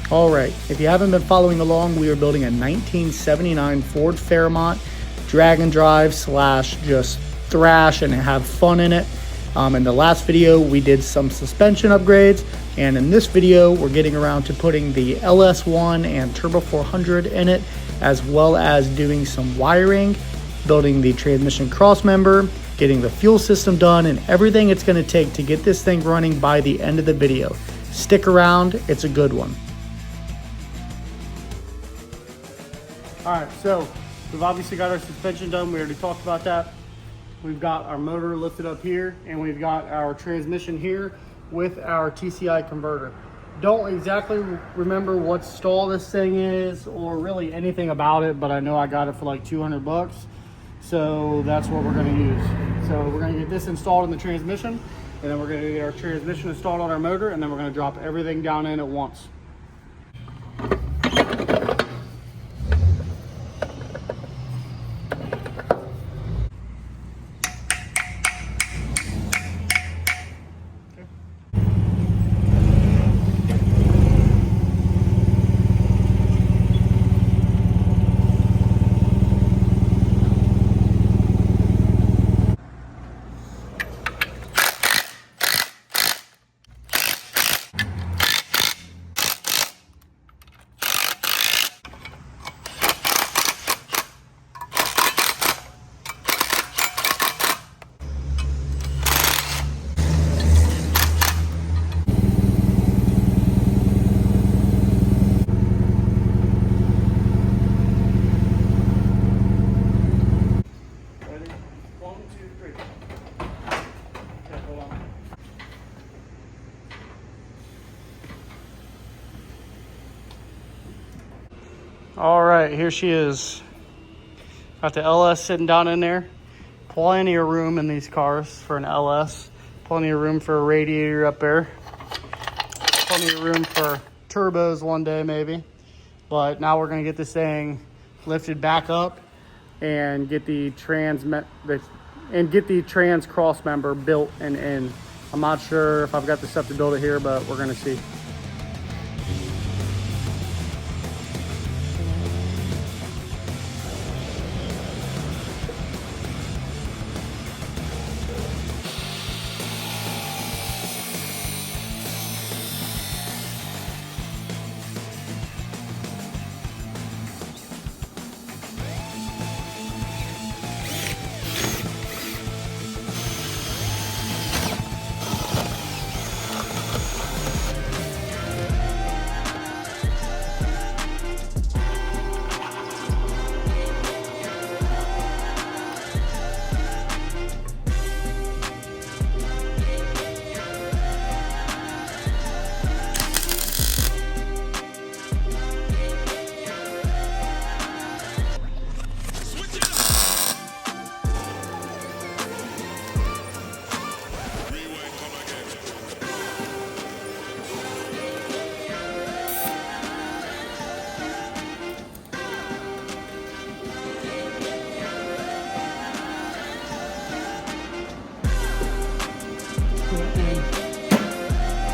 All right, if you haven't been following along, we are building a 1979 Ford Fairmont drag and drive slash just thrash and have fun in it. In the last video, we did some suspension upgrades, and in this video, we're getting around to putting the LS1 and Turbo 400 in it, as well as doing some wiring, building the transmission cross member, getting the fuel system done, and everything it's going to take to get this thing running by the end of the video. Stick around, it's a good one. All right, so we've obviously got our suspension done. We already talked about that. We've got our motor lifted up here, and we've got our transmission here with our TCI converter. Don't exactly remember what stall this thing is or really anything about it, but I know I got it for like 200 bucks. So that's what we're gonna use. So we're gonna get this installed in the transmission, and then we're gonna get our transmission installed on our motor, and then we're gonna drop everything down in at once. All right, here she is. Got the LS sitting down in there. Plenty of room in these cars for an LS. Plenty of room for a radiator up there. Plenty of room for turbos one day maybe. But now we're gonna get this thing lifted back up and get the trans cross member built and in. I'm not sure if I've got the stuff to build it here, but we're gonna see.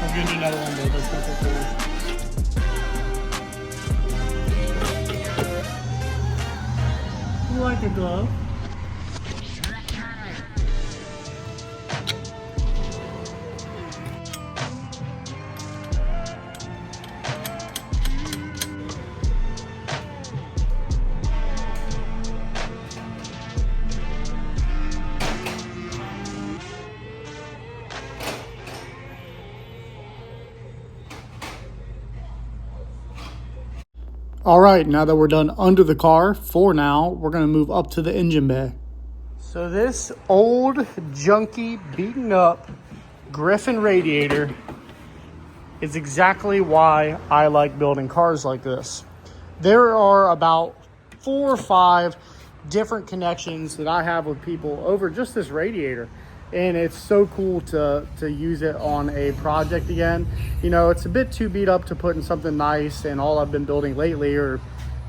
I'm gonna do another one, but that's not so cool. You like the glove? All right, now that we're done under the car, for now, we're gonna move up to the engine bay. So this old, junky, beaten up Griffin radiator is exactly why I like building cars like this. There are about 4 or 5 different connections that I have with people over just this radiator. And it's so cool to use it on a project again. You know, it's a bit too beat up to put in something nice, and all I've been building lately are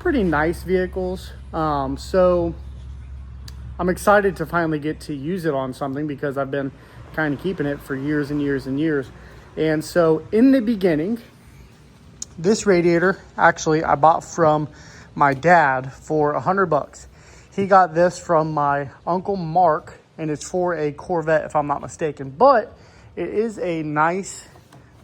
pretty nice vehicles. So I'm excited to finally get to use it on something because I've been kind of keeping it for years and years and years. And so in the beginning, This radiator, actually, I bought from my dad for $100. He got this from my Uncle Mark, and it's for a Corvette, if I'm not mistaken. But it is a nice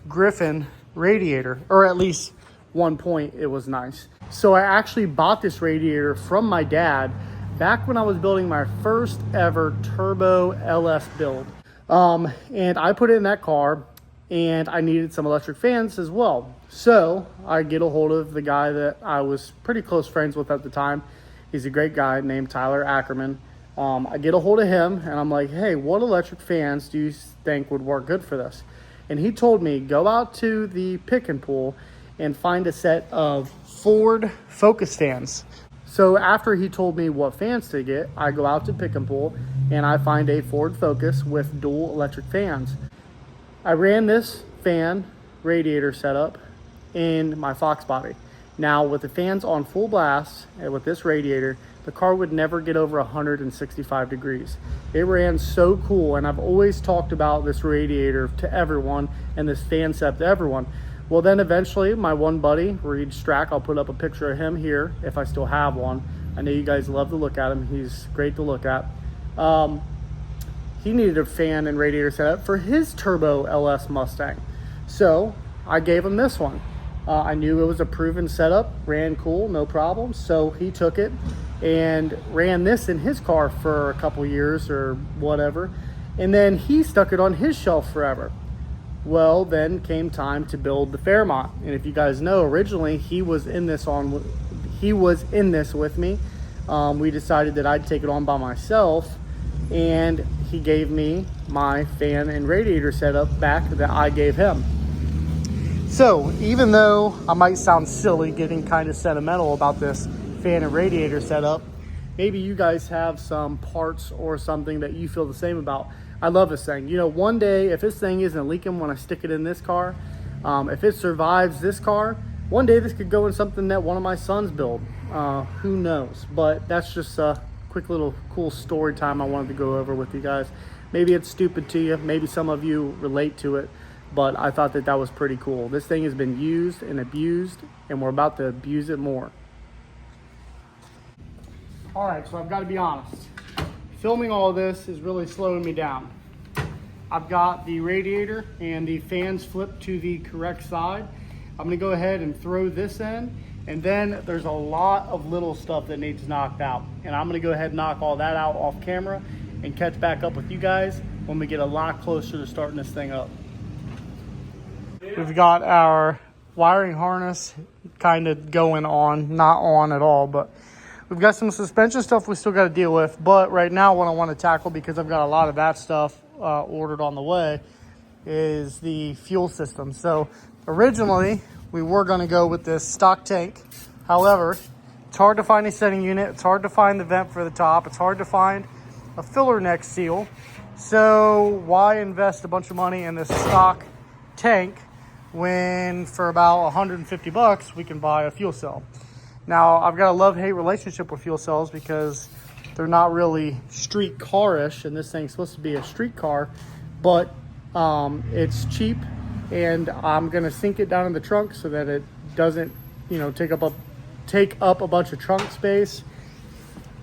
Griffin radiator, or at least one point it was nice. So I actually bought this radiator from my dad back when I was building my first ever turbo LS build. And I put it in that car, and I needed some electric fans as well. So I get a hold of the guy that I was pretty close friends with at the time. He's a great guy named Tyler Ackerman. I get a hold of him, and I'm like, hey, what electric fans do you think would work good for this? And he told me, go out to the pick and pull and find a set of Ford Focus fans. So after he told me what fans to get, I go out to pick and pull, and I find a Ford Focus with dual electric fans. I ran this fan radiator setup in my Fox body. Now, with the fans on full blast and with this radiator, the car would never get over 165 degrees. It ran so cool, and I've always talked about this radiator to everyone and this fan setup to everyone. Well, then eventually my one buddy, Reed Strack, I'll put up a picture of him here if I still have one. I know you guys love to look at him. He's great to look at. He needed a fan and radiator setup for his turbo LS Mustang. So I gave him this one. I knew it was a proven setup, ran cool, no problem. So he took it and ran this in his car for a couple years or whatever. And then he stuck it on his shelf forever. Well, then came time to build the Fairmont. And if you guys know, originally he was in this with me. We decided that I'd take it on by myself, and he gave me my fan and radiator setup back that I gave him. So even though I might sound silly getting kind of sentimental about this fan and radiator setup, maybe you guys have some parts or something that you feel the same about. I love this thing. You know, one day, if this thing isn't leaking when I stick it in this car, if it survives this car, one day this could go in something that one of my sons build. Who knows? But that's just a quick little cool story time I wanted to go over with you guys. Maybe it's stupid to you. Maybe some of you relate to it. But I thought that was pretty cool. This thing has been used and abused, and we're about to abuse it more. All right, so I've got to be honest. Filming all of this is really slowing me down. I've got the radiator and the fans flipped to the correct side. I'm gonna go ahead and throw this in, and then there's a lot of little stuff that needs knocked out. And I'm gonna go ahead and knock all that out off camera and catch back up with you guys when we get a lot closer to starting this thing up. We've got our wiring harness kind of going on, not on at all, but we've got some suspension stuff we still got to deal with. But right now what I want to tackle, because I've got a lot of that stuff ordered on the way, is the fuel system. So originally we were going to go with this stock tank. However, it's hard to find a setting unit. It's hard to find the vent for the top. It's hard to find a filler neck seal. So why invest a bunch of money in this stock tank when for about 150 bucks we can buy a fuel cell? Now, I've got a love-hate relationship with fuel cells because they're not really street car-ish, and this thing's supposed to be a street car, but it's cheap, and I'm gonna sink it down in the trunk so that it doesn't, you know, take up a bunch of trunk space.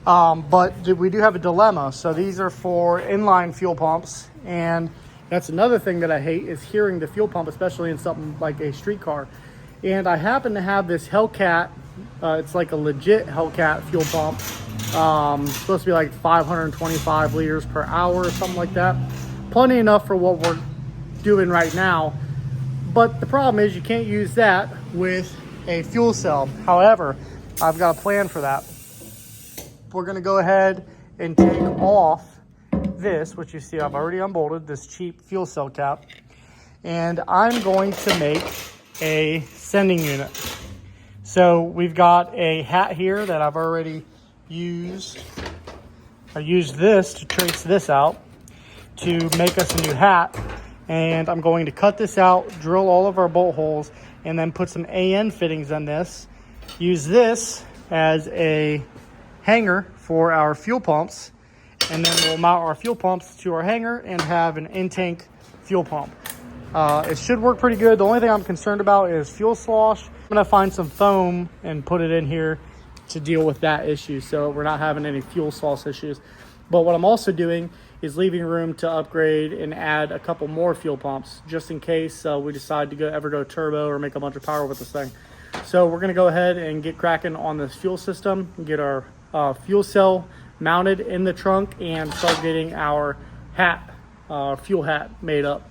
But we do have a dilemma. So these are for inline fuel pumps, and that's another thing that I hate, is hearing the fuel pump, especially in something like a street car. And I happen to have this Hellcat. It's like a legit Hellcat fuel pump. It's supposed to be like 525 liters per hour or something like that. Plenty enough for what we're doing right now. But the problem is you can't use that with a fuel cell. However, I've got a plan for that. We're gonna go ahead and take off this, which you see I've already unbolted, this cheap fuel cell cap. And I'm going to make a sending unit. So we've got a hat here that I've already used. I used this to trace this out to make us a new hat. And I'm going to cut this out, drill all of our bolt holes, and then put some AN fittings on this. Use this as a hanger for our fuel pumps. And then we'll mount our fuel pumps to our hanger and have an in-tank fuel pump. It should work pretty good. The only thing I'm concerned about is fuel slosh. gonna find some foam and put it in here to deal with that issue, so we're not having any fuel source issues. But what I'm also doing is leaving room to upgrade and add a couple more fuel pumps, just in case we decide to ever go turbo or make a bunch of power with this thing. So we're gonna go ahead and get cracking on this fuel system, get our fuel cell mounted in the trunk, and start getting our hat, fuel hat, made up.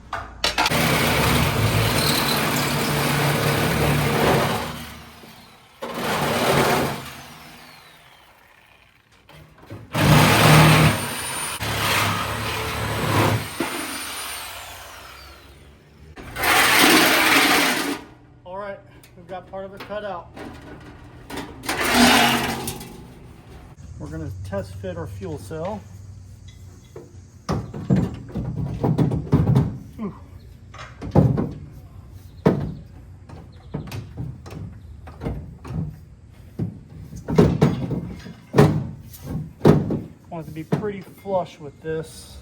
All right, we've got part of it cut out. We're gonna test fit our fuel cell. Ooh. Want it to be pretty flush with this.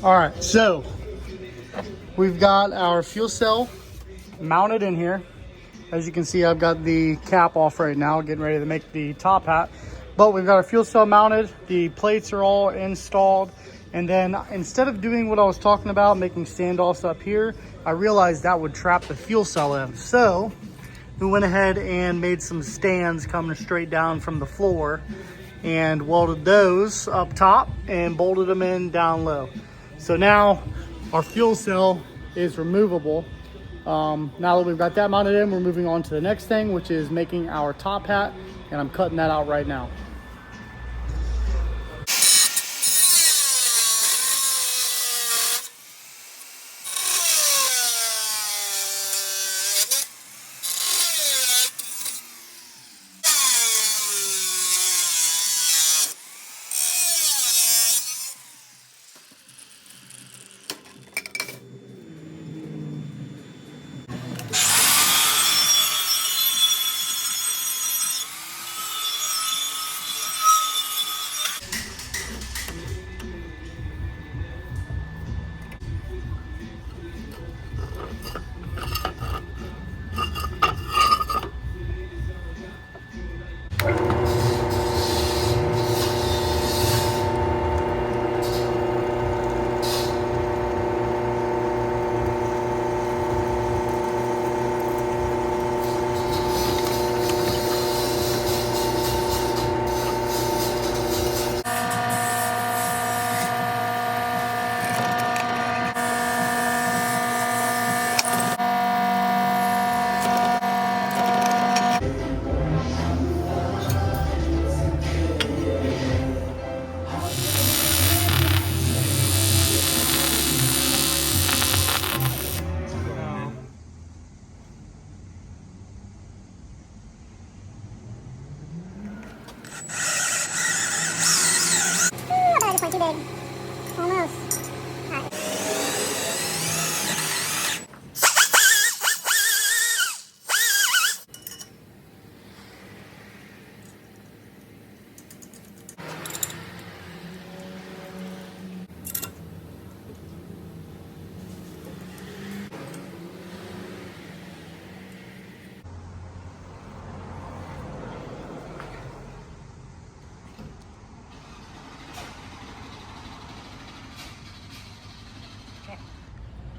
All right, so we've got our fuel cell mounted in here. As you can see, I've got the cap off right now, getting ready to make the top hat. But we've got our fuel cell mounted, the plates are all installed. And then instead of doing what I was talking about, making standoffs up here, I realized that would trap the fuel cell in. So we went ahead and made some stands coming straight down from the floor and welded those up top and bolted them in down low. So now our fuel cell is removable. Now that we've got that mounted in, we're moving on to the next thing, which is making our top hat, and I'm cutting that out right now.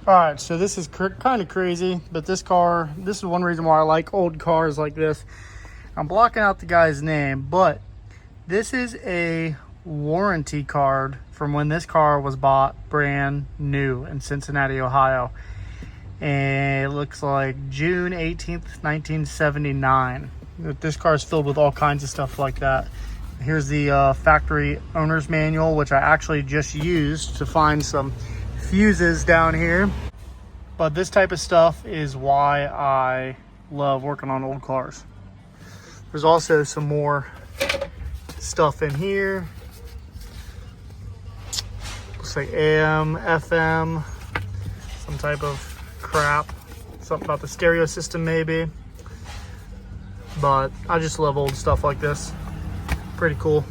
All right, so this is kind of crazy, but this is one reason why I like old cars like this. I'm blocking out the guy's name, but this is a warranty card from when this car was bought brand new in Cincinnati, Ohio. And it looks like June 18th, 1979. This car is filled with all kinds of stuff like that. Here's the factory owner's manual, which I actually just used to find some fuses down here. But this type of stuff is why I love working on old cars. There's also some more stuff in here. Looks like AM, FM, some type of crap. Something about the stereo system maybe. But I just love old stuff like this. Pretty cool.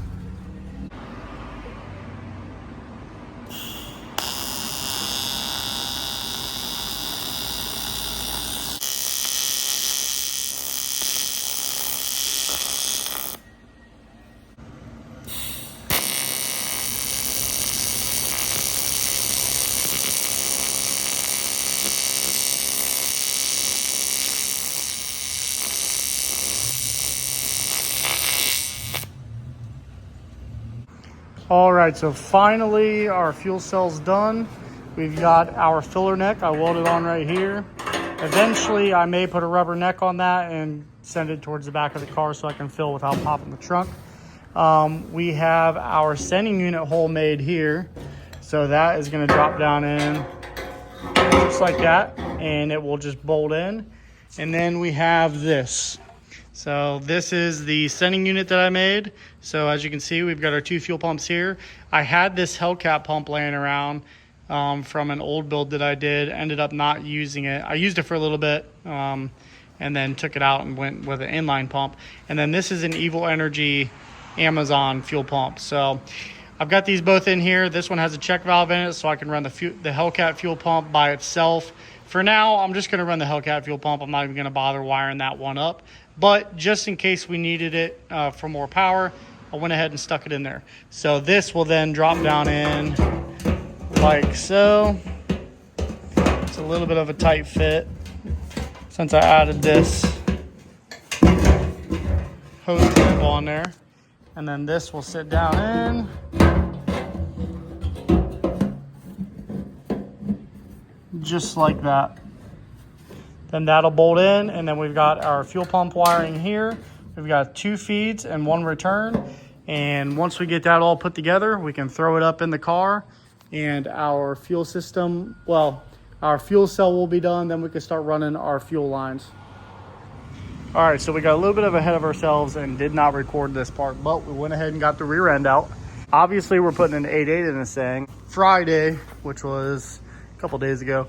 All right, so finally our fuel cell's done. We've got our filler neck. I welded on right here. Eventually, I may put a rubber neck on that and send it towards the back of the car so I can fill without popping the trunk. We have our sending unit hole made here. So that is gonna drop down in just like that, and it will just bolt in. And then we have this. So this is the sending unit that I made. So as you can see, we've got our 2 fuel pumps here. I had this Hellcat pump laying around from an old build that I did. Ended up not using it. I used it for a little bit and then took it out and went with an inline pump. And then this is an Evil Energy Amazon fuel pump. So I've got these both in here. This one has a check valve in it, so I can run the Hellcat fuel pump by itself. For now, I'm just gonna run the Hellcat fuel pump. I'm not even gonna bother wiring that one up. But just in case we needed it for more power, I went ahead and stuck it in there. So this will then drop down in like so. It's a little bit of a tight fit since I added this hose clip on there. And then this will sit down in just like that. Then that'll bolt in, and then we've got our fuel pump wiring here. We've got 2 feeds and 1 return. And once we get that all put together, we can throw it up in the car, and our fuel system, well, our fuel cell will be done. Then we can start running our fuel lines. All right, so we got a little bit ahead of ourselves and did not record this part, but we went ahead and got the rear end out. Obviously, we're putting an 8.8 in this thing. Friday, which was a couple days ago,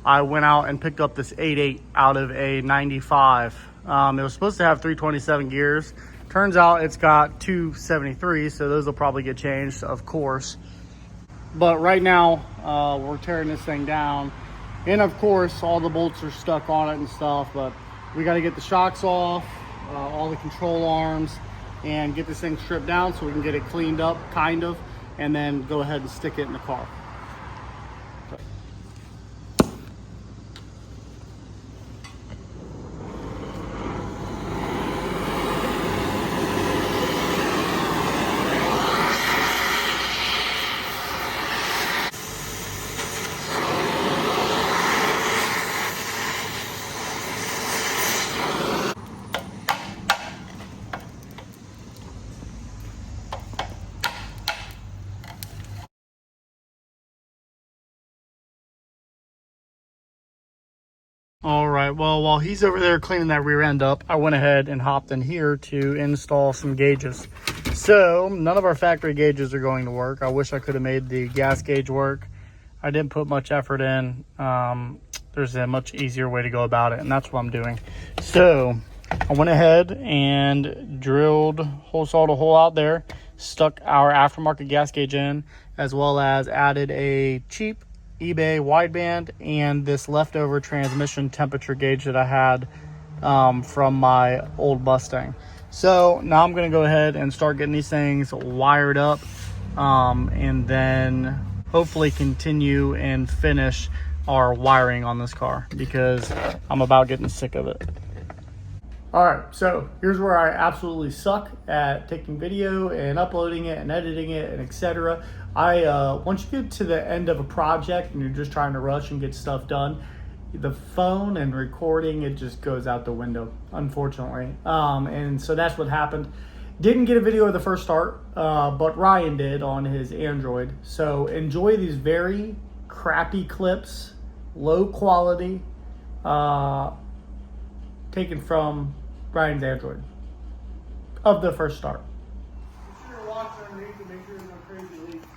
I went out and picked up this 8.8 out of a 95. It was supposed to have 327 gears. Turns out it's got 273, so those will probably get changed, of course. But right now, we're tearing this thing down. And of course, all the bolts are stuck on it and stuff, but we got to get the shocks off, all the control arms, and get this thing stripped down so we can get it cleaned up, kind of, and then go ahead and stick it in the car. All right, well, while he's over there cleaning that rear end up, I went ahead and hopped in here to install some gauges. So none of our factory gauges are going to work. I wish I could have made the gas gauge work. I didn't put much effort in. There's a much easier way to go about it, and that's what I'm doing. So I went ahead and drilled hole sawed a hole out there, stuck our aftermarket gas gauge in, as well as added a cheap eBay wideband and this leftover transmission temperature gauge that I had from my old Mustang. So now I'm going to go ahead and start getting these things wired up and then hopefully continue and finish our wiring on this car because I'm about getting sick of it. All right, so here's where I absolutely suck at taking video and uploading it and editing it and etc. Once you get to the end of a project and you're just trying to rush and get stuff done, the phone and recording, it just goes out the window, unfortunately. And so that's what happened. Didn't get a video of the first start, but Ryan did on his Android. So enjoy these very crappy clips, low quality, taken from Ryan's Android of the first start. Make sure you're watching underneath to make sure there's no crazy leaks.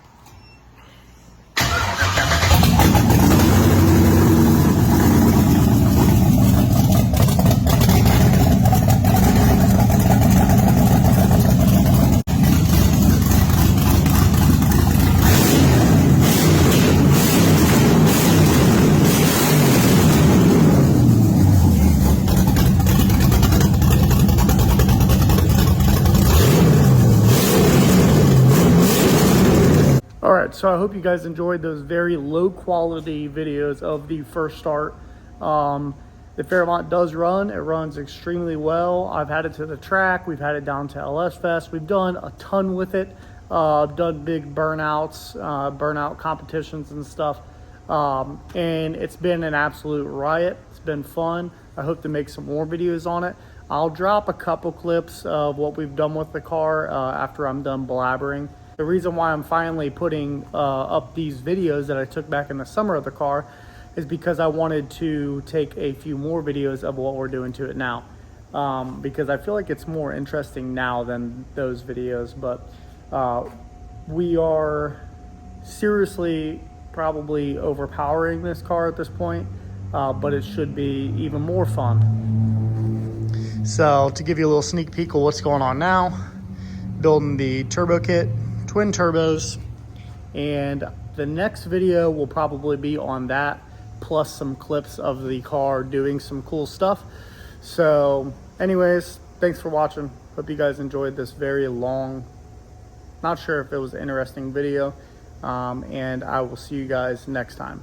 All right, so I hope you guys enjoyed those very low quality videos of the first start. The Fairmont does run. It runs extremely well. I've had it to the track. We've had it down to LS Fest. We've done a ton with it. Done big burnouts, burnout competitions and stuff. And it's been an absolute riot. It's been fun. I hope to make some more videos on it. I'll drop a couple clips of what we've done with the car after I'm done blabbering. The reason why I'm finally putting up these videos that I took back in the summer of the car is because I wanted to take a few more videos of what we're doing to it now. Because I feel like it's more interesting now than those videos, but we are seriously probably overpowering this car at this point, but it should be even more fun. So to give you a little sneak peek of what's going on now, building the turbo kit, twin turbos, and the next video will probably be on that, plus some clips of the car doing some cool stuff. So anyways, thanks for watching. Hope you guys enjoyed this very long, not sure if it was an interesting video, and I will see you guys next time.